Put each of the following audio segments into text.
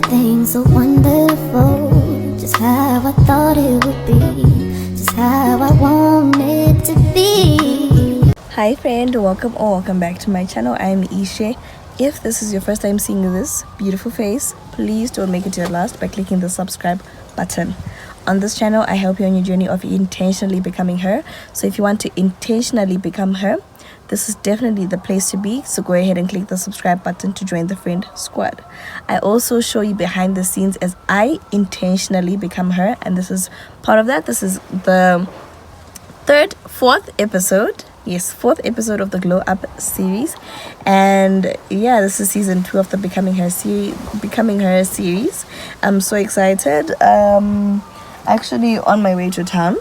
everything so wonderful, just how I thought it would be, just how I want it to be. Hi friend, welcome back to my channel. I am Ishe. If this is your first time seeing this beautiful face, please don't make it to your last by clicking the subscribe button. On this channel, I help you on your journey of intentionally becoming her. So if you want to intentionally become her, this is definitely the place to be. So go ahead and click the subscribe button to join the friend squad. I also show you behind the scenes as I intentionally become her, and this is part of that. This is the fourth episode of the Glow Up series, and yeah, this is season 2 of the Becoming Her series. I'm so excited. Actually on my way to town,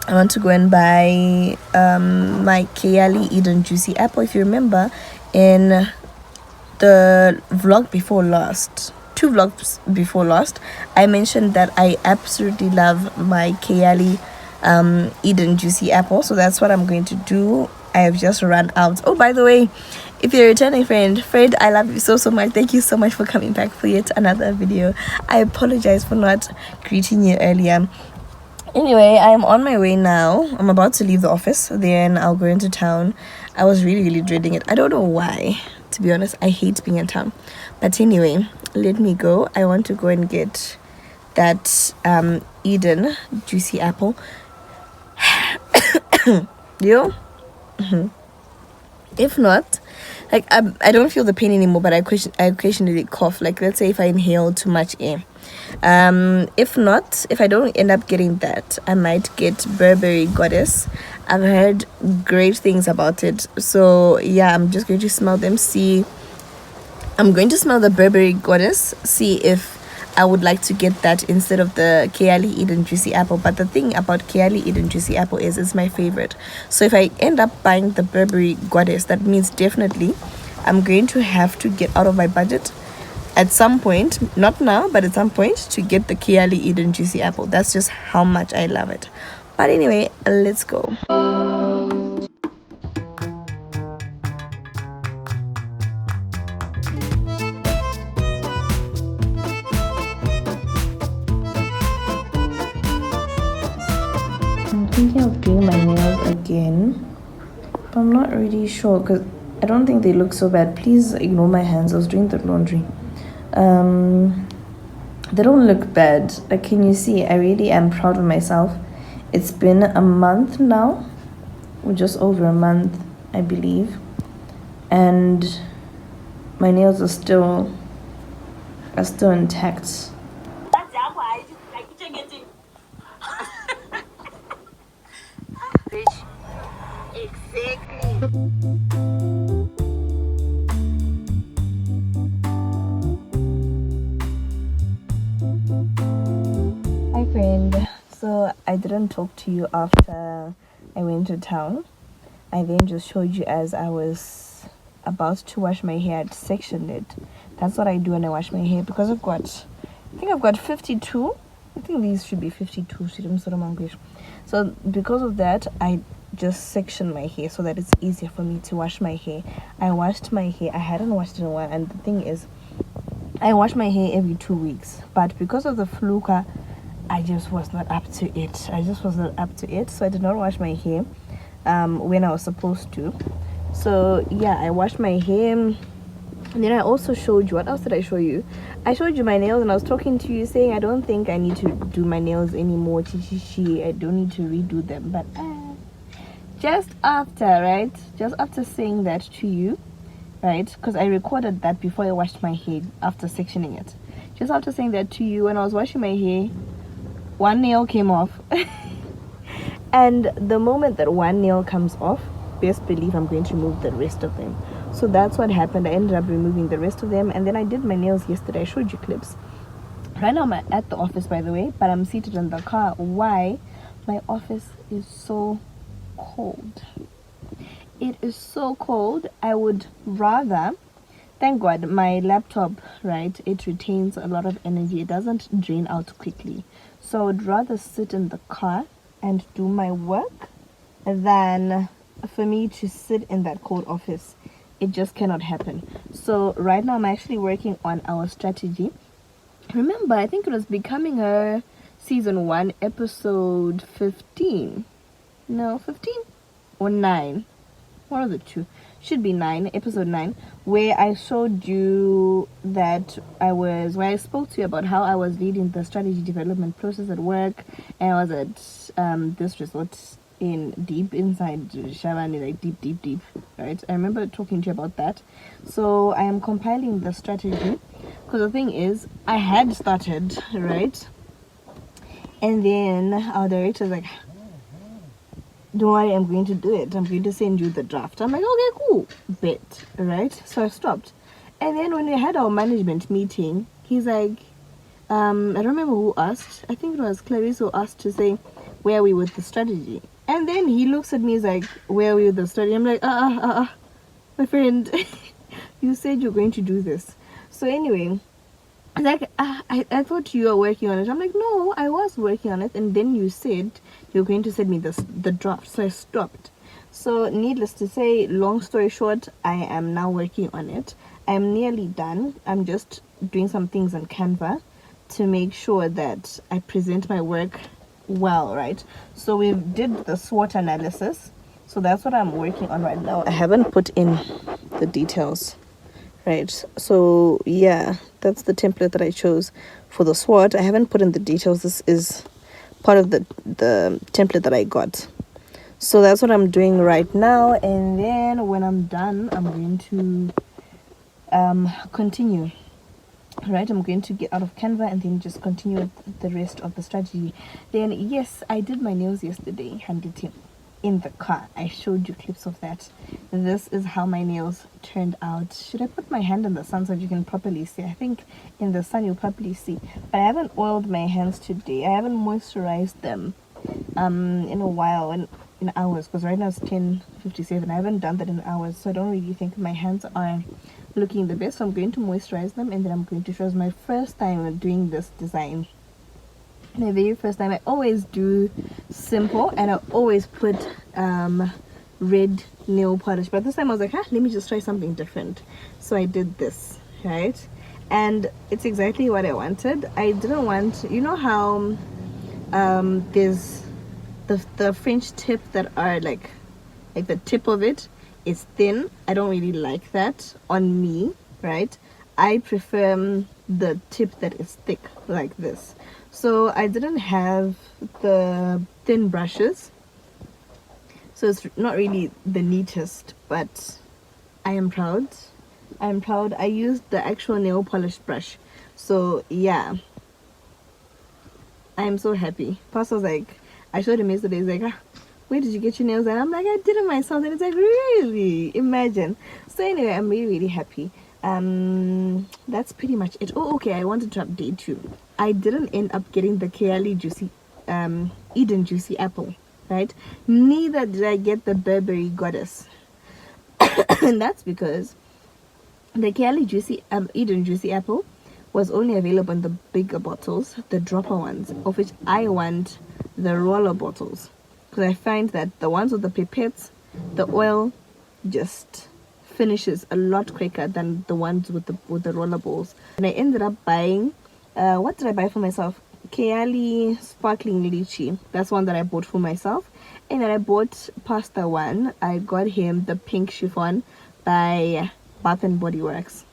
I want to go and buy my Kayali Eden Juicy Apple. If you remember, in the vlog before last, 2 vlogs before last, I mentioned that I absolutely love my Kayali Eden Juicy Apple. So that's what I'm going to do. I have just run out. Oh, by the way, if you're a returning friend, I love you so much. Thank you so much for coming back for yet another video. I apologize for not greeting you earlier. Anyway, I'm on my way now. I'm about to leave the office, then I'll go into town. I was really dreading it. I don't know why, to be honest. I hate being in town, but anyway, let me go. I want to go and get that Eden Juicy Apple. Yo. If not, like I don't feel the pain anymore, but I occasionally cough. Like, let's say if I inhale too much air. If I don't end up getting that, I might get Burberry Goddess. I've heard great things about it, so yeah, I'm just going to smell them. I'm going to smell the Burberry Goddess, see if I would like to get that instead of the Kayali Eden Juicy Apple. But the thing about Kayali Eden Juicy Apple is it's my favorite. So if I end up buying the Burberry Goddess, that means definitely I'm going to have to get out of my budget at some point, not now, but at some point, to get the Kayali Eden Juicy Apple. That's just how much I love it. But anyway, let's go. I'm thinking of doing my nails again, but I'm not really sure because I don't think they look so bad. Please ignore my hands. I was doing the laundry. They don't look bad. Like, can you see? I really am proud of myself. It's been a month now, or just over a month, I believe, and my nails are still intact. Hi friend, so I didn't talk to you after I went to town. I then just showed you as I was about to wash my hair. I'd sectioned it. That's what I do when I wash my hair, because I've got 52. I think these should be 52. So because of that, I just section my hair so that it's easier for me to wash my hair. I washed my hair. I hadn't washed it in a while, and the thing is, I wash my hair every 2 weeks, but because of the fluka, I just was not up to it. So I did not wash my hair when I was supposed to. So yeah, I washed my hair, and then I also showed you, what else did I show you? I showed you my nails, and I was talking to you saying I don't think I need to do my nails anymore. I don't need to redo them. But just after saying that to you, right, because I recorded that before I washed my hair after sectioning it. Just after saying that to you, when I was washing my hair, one nail came off. And the moment that one nail comes off, best believe I'm going to remove the rest of them. So that's what happened. I ended up removing the rest of them, and then I did my nails yesterday. I showed you clips. Right now I'm at the office, by the way, but I'm seated in the car. Why? My office is so cold. It is so cold. I would rather, thank God, my laptop, right, it retains a lot of energy. It doesn't drain out quickly. So I would rather sit in the car and do my work than for me to sit in that cold office. It just cannot happen. So right now I'm actually working on our strategy remember, I think it was Becoming Her season 1 episode 15. No, 15 or 9. One of the two. Should be 9, episode 9, where I showed you that where I spoke to you about how I was leading the strategy development process at work, and I was at this resort in deep inside Shavani, like deep, right? I remember talking to you about that. So I am compiling the strategy, because the thing is, I had started, right? And then our director's like, don't worry, I'm going to do it. I'm going to send you the draft. I'm like, okay, cool. Bet, right? So I stopped. And then when we had our management meeting, he's like, I don't remember who asked. I think it was Clarice who asked to say, where are we with the strategy? And then he looks at me, he's like, where are we with the strategy? I'm like, my friend, you said you're going to do this. So anyway, like, I thought you were working on it. I'm like, no, I was working on it, and then you said you're going to send me the draft, so I stopped. So needless to say, long story short, I am now working on it. I'm nearly done. I'm just doing some things on Canva to make sure that I present my work well, right? So we did the SWOT analysis, so that's what I'm working on right now. I haven't put in the details, right? So yeah, that's the template that I chose for the SWOT. I haven't put in the details. This is part of the template that I got. So that's what I'm doing right now, and then when I'm done, I'm going to continue, right? I'm going to get out of Canva and then just continue with the rest of the strategy. Then yes, I did my nails yesterday, handed him in the car. I showed you clips of that. This is how my nails turned out. Should I put my hand in the sun so you can properly see? I think in the sun you'll probably see, but I haven't oiled my hands today. I haven't moisturized them in a while, in hours, because right now it's 10:57. I haven't done that in hours, so I don't really think my hands are looking the best. So I'm going to moisturize them, and then I'm going to show you my first time doing this design. My very first time. I always do simple, and I always put red nail polish, but this time I was like, let me just try something different. So I did this, right? And it's exactly what I wanted. I didn't want, you know how there's the French tip that are like the tip of it is thin. I don't really like that on me, right? I prefer the tip that is thick like this. So I didn't have the thin brushes, so it's not really the neatest, but I am proud. I used the actual nail polish brush. So yeah, I am so happy. Pastor was like, I showed him yesterday, he's like, where did you get your nails done? I'm like, I did it myself. And it's like, really? Imagine. So anyway, I'm really happy. That's pretty much it. Oh, okay, I wanted to update you. I didn't end up getting the Eden Juicy apple, right? Neither did I get the Burberry Goddess. And that's because the Eden Juicy apple was only available in the bigger bottles, the dropper ones, of which I want the roller bottles, because I find that the ones with the pipettes, the oil just finishes a lot quicker than the ones with the roller balls. And I ended up buying, what did I buy for myself? Kayali sparkling lychee. That's one that I bought for myself. And then I bought pasta one. I got him the pink chiffon by Bath and Body Works,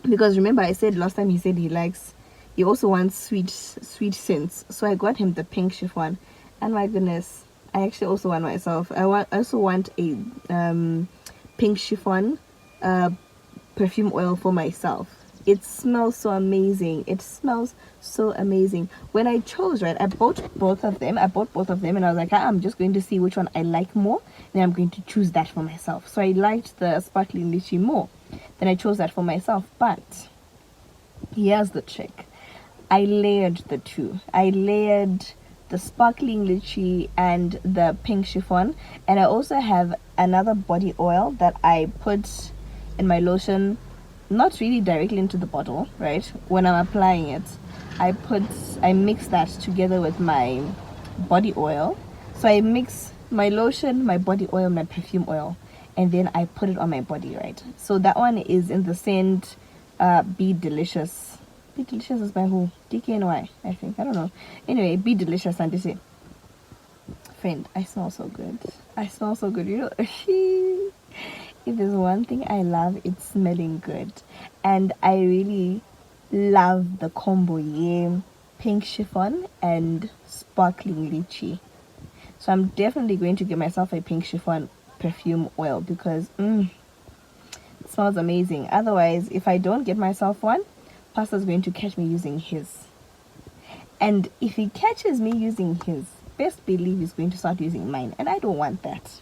because remember I said last time, he said he also wants sweet scents. So I got him the pink chiffon, and my goodness, I actually also want myself. I also want a pink chiffon perfume oil for myself. It smells so amazing. When I chose, right, I bought both of them, and I was like, I'm just going to see which one I like more, and I'm going to choose that for myself. So I liked the sparkling lychee more, then I chose that for myself. But here's the trick. I layered the two. I layered the sparkling lychee and the pink chiffon, and I also have another body oil that I put in my lotion, not really directly into the bottle, right? When I'm applying it, I mix that together with my body oil. So I mix my lotion, my body oil, my perfume oil, and then I put it on my body, right? So that one is in the scent Be Delicious Be Delicious is by who? DKNY, I think. I don't know. Anyway, Be Delicious, and this friend, I smell so good. I smell so good. You know, if there's one thing I love, it's smelling good. And I really love the combo, yeah. Pink chiffon and sparkling lychee. So I'm definitely going to get myself a pink chiffon perfume oil because it smells amazing. Otherwise, if I don't get myself one, Pastor's going to catch me using his. And if he catches me using his, best believe he's going to start using mine. And I don't want that.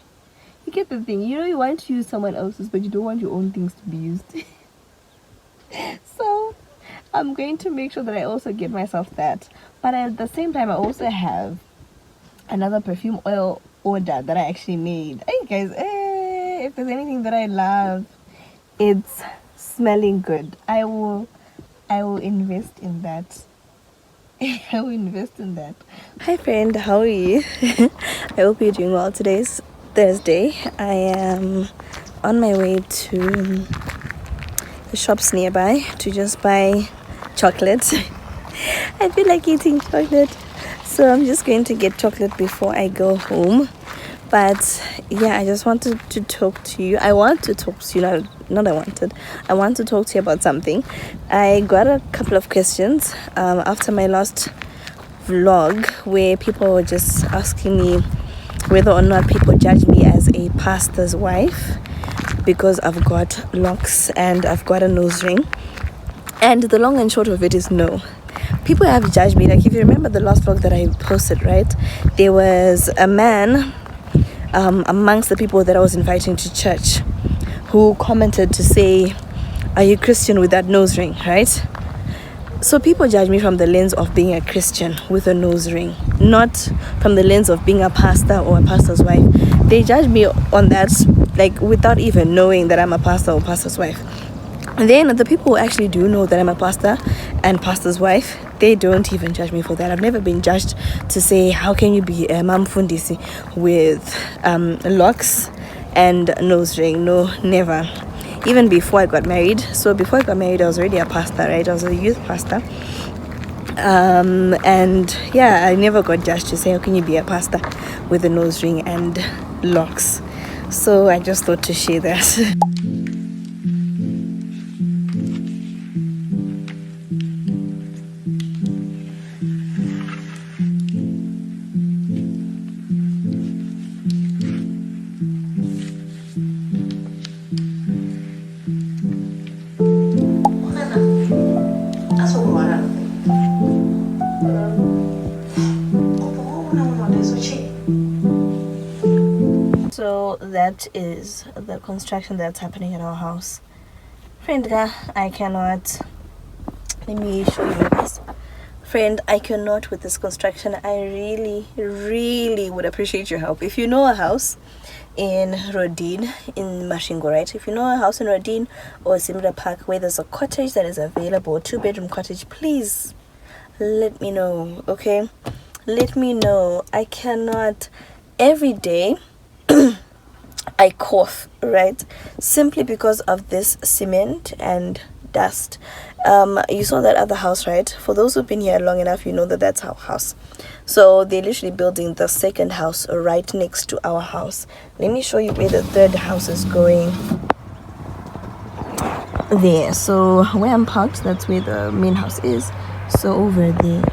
You get the thing. You know, you want to use someone else's, but you don't want your own things to be used. So I'm going to make sure that I also get myself that. But at the same time, I also have another perfume oil order that I actually made. Hey guys, if there's anything that I love, it's smelling good. I will invest in that. I will invest in that. Hi friend, how are you? I hope you're doing well. Today's Thursday. I am on my way to the shops nearby to just buy chocolate. I feel like eating chocolate, so I'm just going to get chocolate before I go home. But yeah, I just wanted to talk to you. I want to talk to you, I want to talk to you about something. I got a couple of questions after my last vlog where people were just asking me whether or not people judge me as a pastor's wife because I've got locks and I've got a nose ring. And the long and short of it is no. People have judged me. Like if you remember the last vlog that I posted, right? There was a man amongst the people that I was inviting to church who commented to say, "Are you Christian with that nose ring?" Right? So people judge me from the lens of being a Christian with a nose ring, not from the lens of being a pastor or a pastor's wife. They judge me on that, like without even knowing that I'm a pastor or pastor's wife. And then the people who actually do know that I'm a pastor and pastor's wife, they don't even judge me for that. I've never been judged to say, how can you be a mam fundisi with locks and nose ring? No, never. Even before I got married. So before I got married, I was already a pastor, right? I was a youth pastor. And yeah, I never got judged to say, how can you be a pastor with a nose ring and locks? So I just thought to share that. So that is the construction that's happening at our house. Friend, I cannot. Let me show you this. Friend, I cannot with this construction. I really would appreciate your help. If you know a house in Rodin, in Mashingo, right? If you know a house in Rodin or Simra Park where there's a cottage that is available, 2-bedroom cottage, please let me know, okay? Let me know. I cannot. Every day I cough, right? Simply because of this cement and dust. You saw that other house, right? For those who've been here long enough, you know that that's our house. So they're literally building the second house right next to our house. Let me show you where the third house is going. There. So where I'm parked, that's where the main house is. So over there,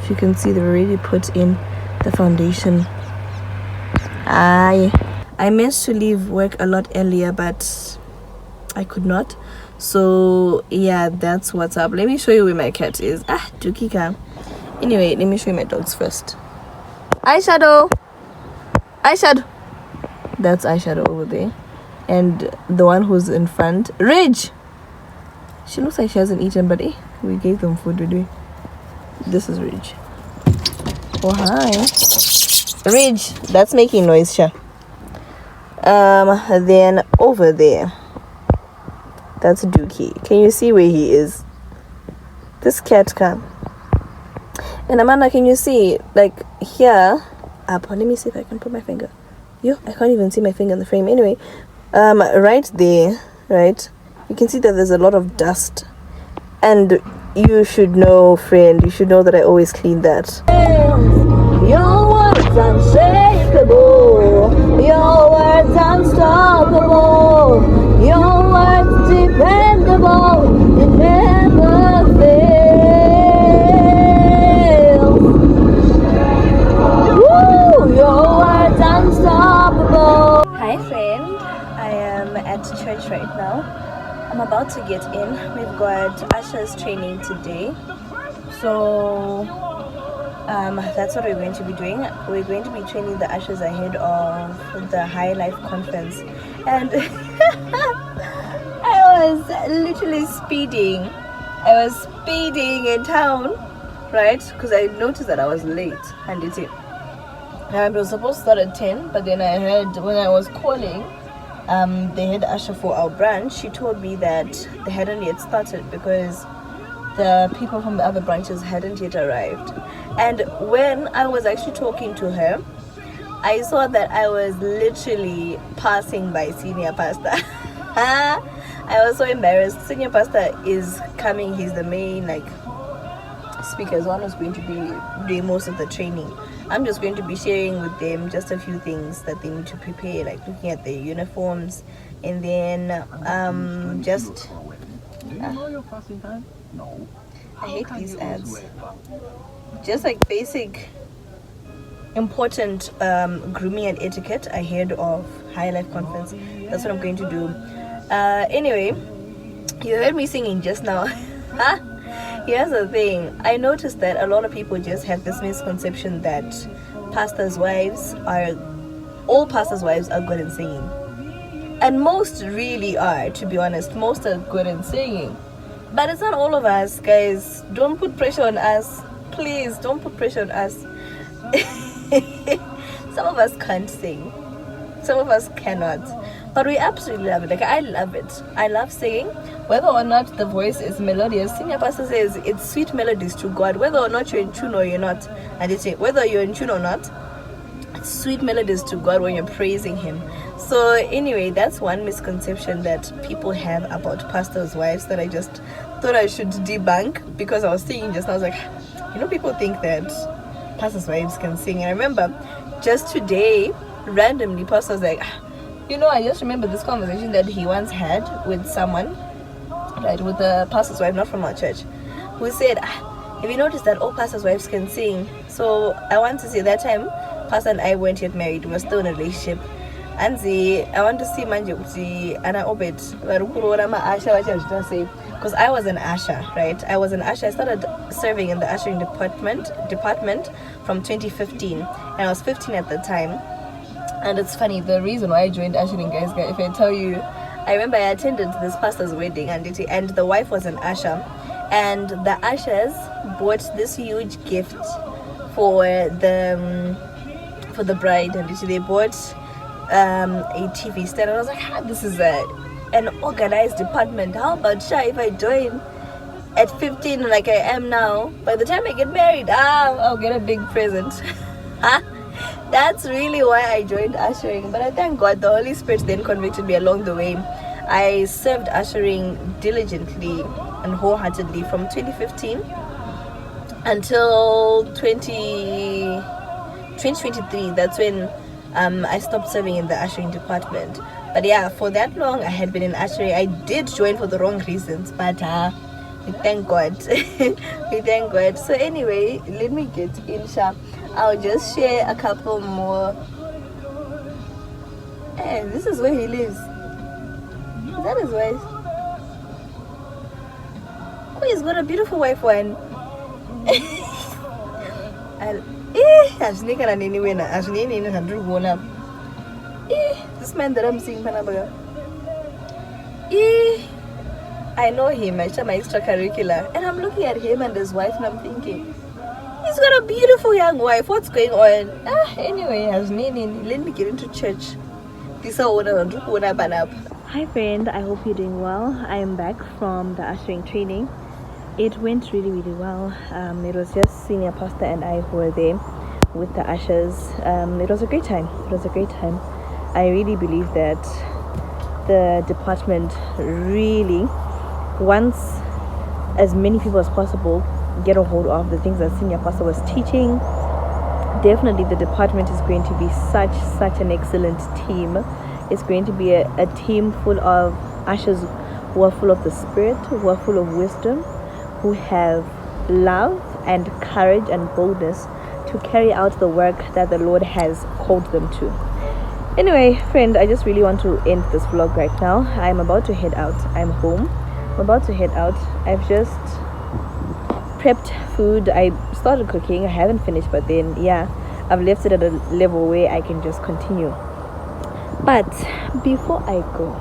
if you can see, they've already put in the foundation. I meant to leave work a lot earlier, but I could not. So yeah, that's what's up. Let me show you where my cat is. Dukika. Anyway, let me show you my dogs first. Eyeshadow. That's Eyeshadow over there. And the one who's in front, Ridge. She looks like she hasn't eaten, but we gave them food, did we? This is Ridge. Oh, hi. Ridge, that's making noise, Sha. Then over there, that's Dookie. Can you see where he is? This cat can. And Amanda, can you see, like here? Up. Let me see if I can put my finger. I can't even see my finger in the frame. Anyway, right there, right? You can see that there's a lot of dust, and You should know, friend. You should know that I always clean that. Your words unshakable. Your words unstoppable. Your words dependable. You never fail. Woo! Your words unstoppable. Hi, friend. I am at church right now. I'm about to get in. We've got Usher's training today. So that's what we're going to be doing. We're going to be training the ushers ahead of the High Life conference. And I was literally speeding. I was speeding in town, right? Because I noticed that I was late. And it was supposed to start at 10, but then I heard when I was calling the head usher for our branch, she told me that they hadn't yet started because the people from the other branches hadn't yet arrived. And when I was actually talking to her, I saw that I was literally passing by senior pastor. I was so embarrassed. Senior pastor is coming. He's the main speaker, one who's going to be doing most of the training. I'm just going to be sharing with them just a few things that they need to prepare, like looking at their uniforms, and then just I hate these ads. Just like basic important grooming and etiquette ahead of High Life conference. That's what I'm going to do. Anyway, you heard me singing just now. Here's the thing. I noticed that a lot of people just have this misconception that all pastors' wives are good in singing. And most really are, to be honest. Most are good in singing. But it's not all of us, guys. Don't put pressure on us. Please, don't put pressure on us. Some of us can't sing. Some of us cannot. But we absolutely love it. Like, I love it. I love singing. Whether or not the voice is melodious, senior pastor says it's sweet melodies to God. Whether or not you're in tune or you're not. And they say, whether you're in tune or not, it's sweet melodies to God when you're praising Him. So anyway, that's one misconception that people have about pastors' wives that I just thought I should debunk, because I was singing just now. I was like, people think that pastors' wives can sing. And I remember just today, randomly, pastor was like, I just remember this conversation that he once had with someone, right, with a pastor's wife, not from our church, who said, have you noticed that all pastors' wives can sing? So I want to say that time, pastor and I weren't yet married. We were still in a relationship. And I want to see Manjuti and I obeyed because I was an usher, right? I was an usher. I started serving in the ushering department from 2015, and I was 15 at the time. And it's funny, the reason why I joined ushering, guys, if I tell you, I remember I attended this pastor's wedding, and the wife was an usher, and the ushers bought this huge gift for the bride, and they bought a TV stand. And I was like, this is an organized department. How about if I join at 15 like I am now? By the time I get married, I'll get a big present. That's really why I joined ushering. But I thank God the Holy Spirit then convicted me along the way. I served ushering diligently and wholeheartedly from 2015 until 2023. That's when I stopped serving in the ushering department. But yeah, for that long I had been in ushering. I did join for the wrong reasons, but we thank God. We thank God. So anyway, let me get in, Sha. I'll just share a couple more. Hey, this is where he lives. Is that his wife? Oh, he's got a beautiful wife one. This man that I'm seeing, I know him. I share my extracurricular, and I'm looking at him and his wife, and I'm thinking, he's got a beautiful young wife. What's going on? Anyway, let me get into church. Hi friend, I hope you're doing well. I am back from the ushering training. It went really, really well. It was just senior pastor and I who were there with the ushers. It was a great time. I really believe that the department really, once as many people as possible get a hold of the things that senior pastor was teaching. Definitely the department is going to be such an excellent team. It's going to be a team full of ushers who are full of the Spirit, who are full of wisdom, who have love and courage and boldness to carry out the work that the Lord has called them to. Anyway, friend, I just really want to end this vlog right now. I'm about to head out. I'm home. I'm about to head out. I've just prepped food. I started cooking. I haven't finished, but then yeah, I've left it at a level where I can just continue. But before I go,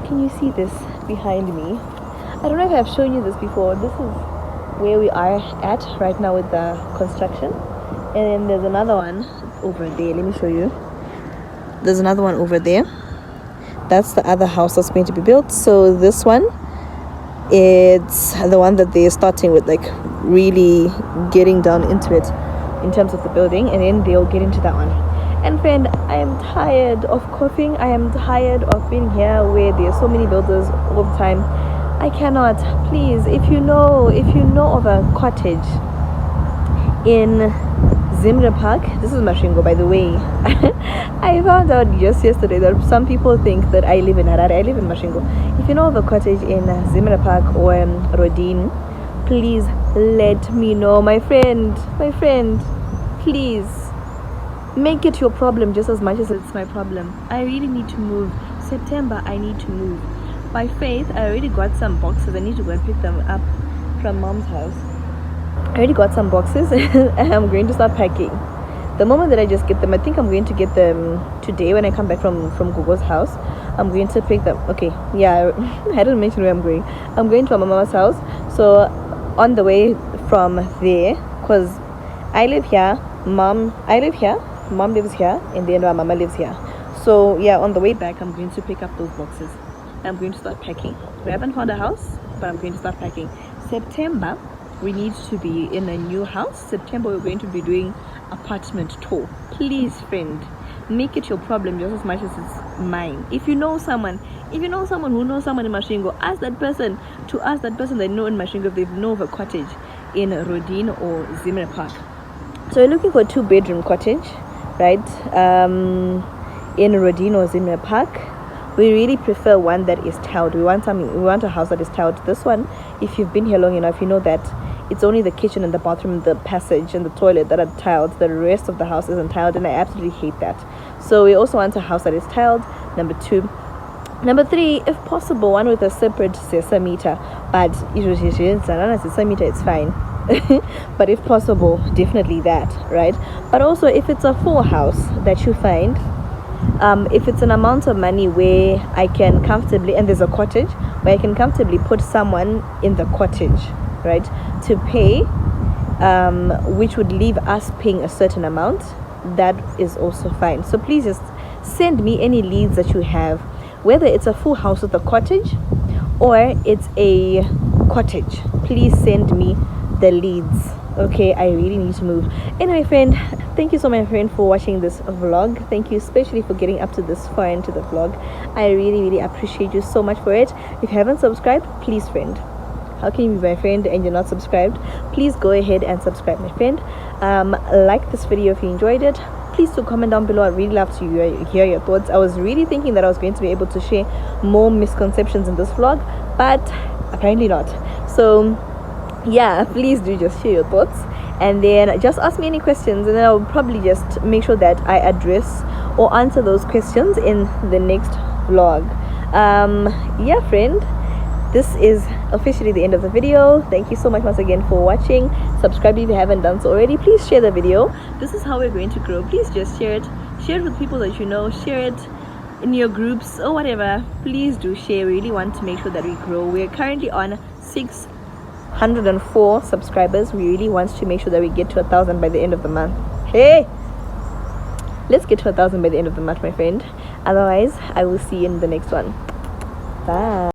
can you see this behind me? I don't know if I've shown you this before. This is where we are at right now with the construction, and then there's another one over there. Let me show you. There's another one over there. That's the other house that's going to be built. So this one, it's the one that they're starting with, like really getting down into it in terms of the building, and then they'll get into that one. And friend, I am tired of coughing. I am tired of being here where there are so many builders all the time. I cannot. Please, if you know of a cottage in Zimra Park, this is Mashingo, by the way. I found out just yesterday that some people think that I live in Harare. I live in Mashingo. If you know of a cottage in Zimra Park or Rodin, please let me know, my friend. Please make it your problem just as much as it's my problem. I really need to move. September, I need to move. By faith, I already got some boxes. I need to go and pick them up from mom's house. I already got some boxes and I'm going to start packing. The moment that I just get them, I think I'm going to get them today when I come back from Gogo's house. I'm going to pick them. Okay, yeah, I didn't mention where I'm going. I'm going to my mama's house. So on the way from there, because I live here, mom lives here, and then my mama lives here. So yeah, on the way back, I'm going to pick up those boxes. I'm going to start packing. We haven't found a house, but I'm going to start packing. September, we need to be in a new house. September, we're going to be doing apartment tour. Please, friend, make it your problem just as much as it's mine. If you know someone who knows someone in Mashingo, ask that person they know in Mashingo if they know of a cottage in Rodin or Zimmer Park. So we're looking for a 2-bedroom cottage, right? In Rodin or Zimmer Park. We really prefer one that is tiled. We want a house that is tiled. This one, if you've been here long enough, you know that it's only the kitchen and the bathroom, the passage and the toilet that are tiled. The rest of the house isn't tiled, and I absolutely hate that. So we also want a house that is tiled. Number 2. Number 3, if possible, one with a separate sesa meter. But it's fine. But if possible, definitely that, right? But also, if it's a full house that you find, if it's an amount of money where I can comfortably, and there's a cottage where I can comfortably put someone in the cottage, right, to pay, which would leave us paying a certain amount, that is also fine. So please just send me any leads that you have, whether it's a full house with a cottage or it's a cottage. Please send me the leads. Okay, I really need to move. Anyway, friend, thank you so much, friend, for watching this vlog. Thank you especially for getting up to this far into the vlog. I really appreciate you so much for it. If you haven't subscribed, please, friend, how can you be my friend and you're not subscribed? Please go ahead and subscribe, my friend. Like this video if you enjoyed it. Please do comment down below. I'd really love to hear your thoughts. I was really thinking that I was going to be able to share more misconceptions in this vlog, but apparently not. So yeah, please do just share your thoughts, and then just ask me any questions, and then I'll probably just make sure that I address or answer those questions in the next vlog. Yeah, friend, this is officially the end of the video. Thank you so much once again for watching. Subscribe if you haven't done so already. Please share the video. This is how we're going to grow. Please just share it with people that you know. Share it in your groups or whatever. Please do share. We really want to make sure that we grow. We're currently on 604 subscribers. We really want to make sure that we get to 1,000 by the end of the month. Hey, let's get to 1,000 by the end of the month, my friend. Otherwise, I will see you in the next one. Bye.